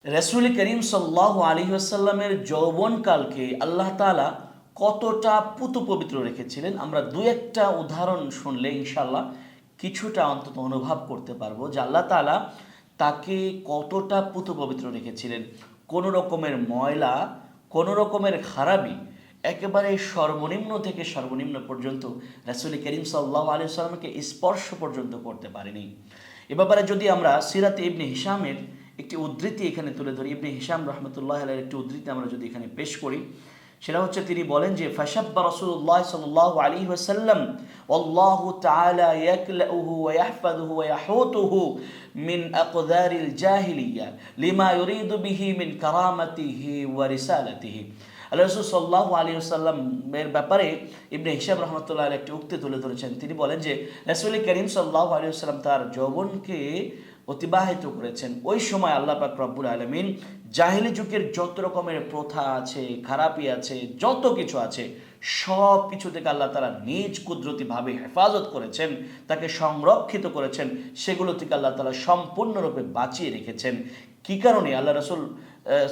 রাসূল করিম সাল্লাল্লাহু আলাইহি ওয়াসাল্লামের যৌবনকালকে আল্লাহ তাআলা কতটা পবিত্র রেখেছিলেন, আমরা দু একটা উদাহরণ শুনলে ইনশাআল্লাহ কিছুটা অন্তত অনুভব করতে পারবো যে আল্লাহ তাআলা তাকে কতটা পবিত্র রেখেছিলেন। কোনো রকমের ময়লা, কোনো রকমের খারাপি, একেবারে সর্বনিম্ন থেকে সর্বনিম্ন পর্যন্ত রাসূল করিম সাল্লাল্লাহু আলাইহি ওয়াসাল্লামকে স্পর্শ পর্যন্ত করতে পারেনি। এ ব্যাপারে যদি আমরা সিরাতে ইবনে হিশামের একটি উদ্ধৃতি এখানে তুলে ধরি, ইবনে হিশাম রহমতুল্লাহ আলাইহির একটি উদ্ধৃতি আমরা যদি এখানে পেশ করি, সেটা হচ্ছে তিনি বলেন যে ফাশাব্বা রাসূলুল্লাহ সাল্লাল্লাহু আলাইহি ওয়াসাল্লাম আল্লাহু তাআলা ইয়াকলাউহু ওয়া ইয়াহফাযুহু ওয়া ইয়াহুতুহু মিন আকদারিল জাহিলিয়া লিমা ইউরিদু বিহি মিন কারামাতিহি ওয়া রিসালাতিহি। আল্লাহ রাসূল সাল্লাল্লাহু আলাইহি ওয়াসাল্লামের ব্যাপারে ইবনে হিশাম রহমতুল্লাহ আলাইহি একটি উক্তি তুলে ধরেছেন। তিনি বলেন যে রাসূল করিম সাল্লাল্লাহু আলাইহি ওয়াসাল্লাম তার যৌবনকে অতিবাহিত করেছেন। ওই সময় আল্লাহ পাক রব্বুল আলামিন জাহিলি যুগের যত রকমের প্রথা আছে, খারাপি আছে, যত কিছু আছে, সব কিছু থেকে আল্লাহ তাআলা নিজ কুদরতিভাবে হেফাজত করেছেন, তাকে সংরক্ষিত করেছেন, সেগুলো থেকে আল্লাহ তাআলা সম্পূর্ণরূপে বাঁচিয়ে রেখেছেন। কি কারণে আল্লাহ রাসূল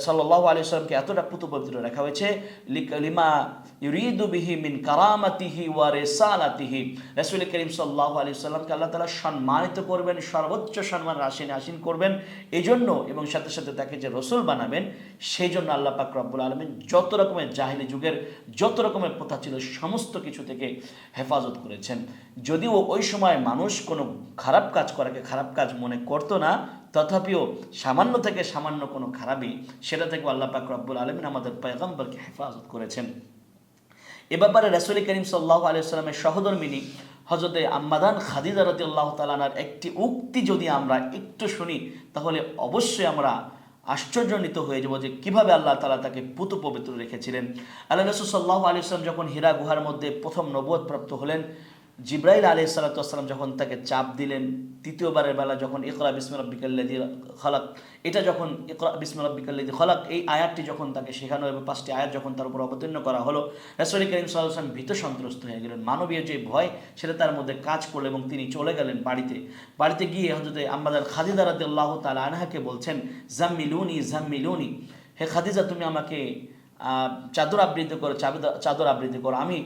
সাল্লাল্লাহু আলাইহি ওয়াসাল্লামকে এতটা পবিত্র রাখা হয়েছে? লিমা ইউরিদু বিহি মিন কারামাতিহি ওয়া রিসালাতিহি। রাসূল করিম সাল্লাল্লাহু আলাইহি ওয়াসাল্লামকে আল্লাহ তাআলা সম্মানিত করবেন, সর্বোচ্চ সম্মান আসীন করবেন এই জন্য, এবং সাথে সাথে তাকে যে রসুল বানাবেন সেই জন্য আল্লাহ পাক রব্বুল আলামিন যত রকমের জাহিলি যুগের যত রকমের প্রথা ছিল সমস্ত কিছু থেকে হেফাজত করেছেন। যদিও ওই সময় মানুষ কোনো খারাপ কাজ করাকে খারাপ কাজ মনে করতো না, তথাপিও সামান্য থেকে সামান্য কোনো খারাপই, সেটা থেকে আল্লাহ পাক রব্বুল আলামিন আমাদের পয়গম্বরকে হেফাজত করেছেন। এ ব্যাপারে রাসূল করিম সাল্লাল্লাহু আলাইহি ওয়াসাল্লামের সহধর্মিণী হযরতে আম্মাদান খাদিজা রাদিয়াল্লাহু তাআলা আনহার একটি উক্তি যদি আমরা একটু শুনি, তাহলে অবশ্যই আমরা আশ্চর্যান্বিত হয়ে যাব যে কিভাবে আল্লাহ তাআলা তাকে পবিত্র রেখেছিলেন। আল্লাহ রাসূল সাল্লাল্লাহু আলাইহি ওয়াসাল্লাম যখন হিরা গুহার মধ্যে প্রথম নবুয়ত প্রাপ্ত হলেন, জিবরাইল আলাইহিস সালাতু ওয়াস সালাম যখন তাকে চাপ দিলেন, তৃতীয়বারের বেলা যখন ইকরা বিসমি রাব্বিকাল্লাযী খালাক, এটা যখন ইকরা বিসমি রাব্বিকাল্লাযী খালাক এই আয়াতটি যখন তাকে শেখানো এবং 5টি আয়াত যখন তার উপর অবতীর্ণ করা হলো, রাসূল করিম সাল্লাল্লাহু আলাইহি ওয়াসাল্লাম ভীত সন্ত্রস্ত হয়ে গেলেন। মানবীয় যে ভয় সেটা তার মধ্যে কাজ করলো এবং তিনি চলে গেলেন বাড়িতে গিয়ে হযরত আম্মাদান খাদিজা রাদিয়াল্লাহু তাআলা আনহাকে বলছেন, জাম্মিলুনি, হে খাদিজা তুমি আমাকে চাদর আবৃত্তি করো, আমি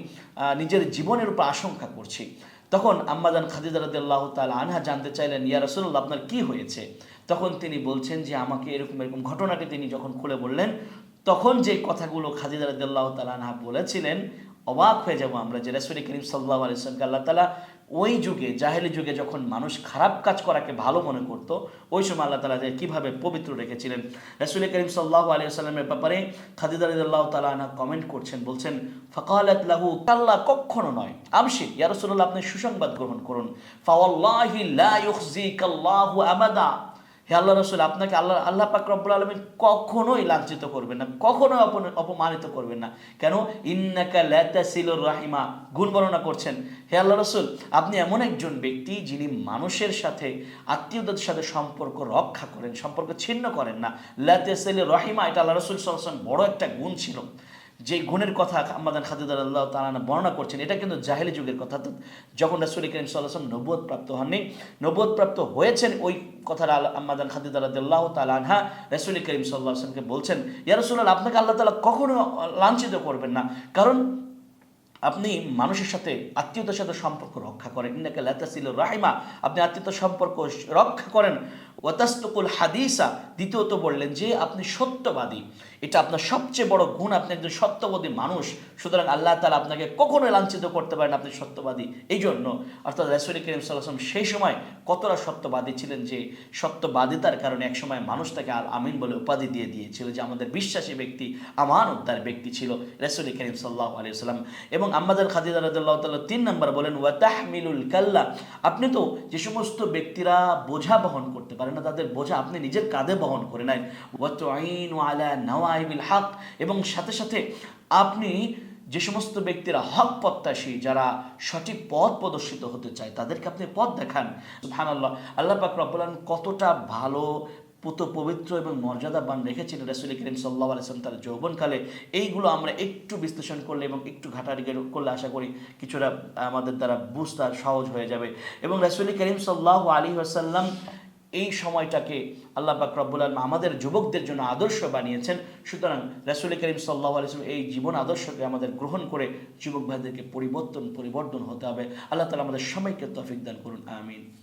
নিজের জীবনের উপর আশঙ্কা করছি। তখন আম্মাজান খাদিজা রাদিয়াল্লাহু তাআলা আনহা জানতে চাইলেন, ইয়া রাসূলুল্লাহ আপনার কি হয়েছে? তখন তিনি বলছেন যে আমাকে এরকম ঘটনাটি তিনি যখন খুলে বললেন, তখন যে কথাগুলো খাদিজা রাদিয়াল্লাহু তাআলা আনহা বলেছিলেন, অবাক হয়ে যাব আমরা যে রাসূল করিম সাল্লাল্লাহু আলাইহি ওয়াসাল্লামকে আল্লাহ তাআলা ওই যুগে, জাহেলি যুগে যখন মানুষ খারাপ কাজ করাকে ভালো মনে করত, ওই সময় আল্লাহ তাআলা কিভাবে পবিত্র রেখেছিলেন। রাসূল করিম সাল্লাল্লাহু আলাইহি ওয়াসাল্লামের ব্যাপারে খাদিজা রাদিয়াল্লাহু তাআলা আনহা কমেন্ট করছেন, বলছেন ফাকালাত লাহু, কাল্লা কখনো নয়, আমশির ইয়া রাসূলুল্লাহ আপনি সুসংবাদ গ্রহণ করুন, ফাওয়াল্লাহি লা ইউখজিকাল্লাহু আবাদা, হে আল্লাহ রাসূল আপনাকে আল্লাহ পাক রব্বুল আলামিন কখনোই লাঞ্ছিত করবেন না, কখনোই অপমানিত করবেন না। কেন? ইন্নাকা লা তাসিলুর রাহিমা, গুণ বর্ণনা করছেন, হে আল্লাহ রাসূল আপনি এমন একজন ব্যক্তি যিনি মানুষের সাথে, আত্মীয়দের সাথে সম্পর্ক রক্ষা করেন, সম্পর্ক ছিন্ন করেন না। লা তাসিলুর রাহিমা, এটা আল্লাহ রাসূল সাল্লাল্লাহু আলাইহি ওয়াসাল্লাম বড় একটা গুণ ছিল। যে গুণের কথা আম্মাদান খাদিজা রাদিয়াল্লাহু তাআলা বর্ণনা করছেন, এটা কিন্তু জাহেলি যুগের কথা। যখন রাসূল করিম সাল্লাল্লাহু আলাইহি ওয়াসাল্লাম নবুয়ত প্রাপ্ত হননি, নবুয়ত প্রাপ্ত হয়েছেন, ওই কথাটা আম্মাদান খাদিজা রাদিয়াল্লাহু তাআলা আনহা রাসূল করিম সাল্লাল্লাহু আলাইহি ওয়াসাল্লামকে বলছেন, ইয়া রাসূলুল্লাহ আপনাকে আল্লাহ তাআলা কখনো লাঞ্ছিত করবেন না, কারণ আপনি মানুষের সাথে, আত্মীয়তার সাথে সম্পর্ক রক্ষা করেন। ইন্নাকা লা তাসিলুর রাহিমা, আপনি আত্মীয়তার সম্পর্ক রক্ষা করেন। ওয়াতাসদুকুল হাদিসা, দ্বিতীয়ত বললেন যে আপনি সত্যবাদী, এটা আপনার সবচেয়ে বড় গুণ, আপনি একজন সত্যবাদী মানুষ। সুতরাং আল্লাহ তাআলা আপনাকে কখনোই লাঞ্ছিত করতে পারেন, আপনি সত্যবাদী। এই জন্য অর্থাৎ রাসূল করিম সাল্লাল্লাহু আলাইহি ওয়াসাল্লাম সেই সময় কতটা সত্যবাদী ছিলেন যে সত্যবাদিতার কারণে একসময় মানুষ তাকে আল আমিন বলে উপাধি দিয়ে দিয়েছিল, যে আমাদের বিশ্বাসী ব্যক্তি, আমানতদার ব্যক্তি ছিল রাসূল করিম সাল্লাল্লাহু আলাইহি ওয়াসাল্লাম। এবং আম্মাদান খাদিজা রাদিয়াল্লাহু তাআলা 3 নাম্বার বলেন, ওয়া তাহমিলুল কাল্লা, আপনি তো যে সমস্ত ব্যক্তিরা বোঝা বহন করতে পারে না, তাদের বোঝা আপনি নিজের কাঁধে বহন করে নেন। ওয়া তুঈনু আলা নওয়াইবিল হক, এবং সাথে সাথে আপনি যে সমস্ত ব্যক্তিরা হক প্রত্যাশী, যারা সঠিক পথ প্রদর্শিত হতে চায়, তাদেরকে আপনি পথ দেখান। সুবহানাল্লাহ, আল্লাহ পাক রব্বুল আলামিন কতটা ভালো, পবিত্র এবং মর্যাদাবান রেখেছিলেন রাসূল করিম সাল্লাল্লাহু আলাইহি ওয়াসাল্লাম তার যৌবনকালে। এইগুলো আমরা একটু বিশ্লেষণ করলে এবং একটু ঘাটাঘাটি করলে আশা করি কিছুটা আমাদের দ্বারা বুঝতে সহজ হয়ে যাবে। এবং রাসূল করিম সাল্লাল্লাহু আলাইহি ওয়াসাল্লাম এই সময়টাকে আল্লাহ পাক রব্বুল আলামিন আমাদের যুবকদের জন্য আদর্শ বানিয়েছেন। সুতরাং রাসূল করিম সাল্লাল্লাহু আলাইহি ওয়াসাল্লাম এই জীবন আদর্শকে আমাদের গ্রহণ করে যুবক ভাইদেরকে পরিবর্তন হতে হবে। আল্লাহ তাআলা আমাদের সবাইকে তৌফিক দান করুন, আমিন।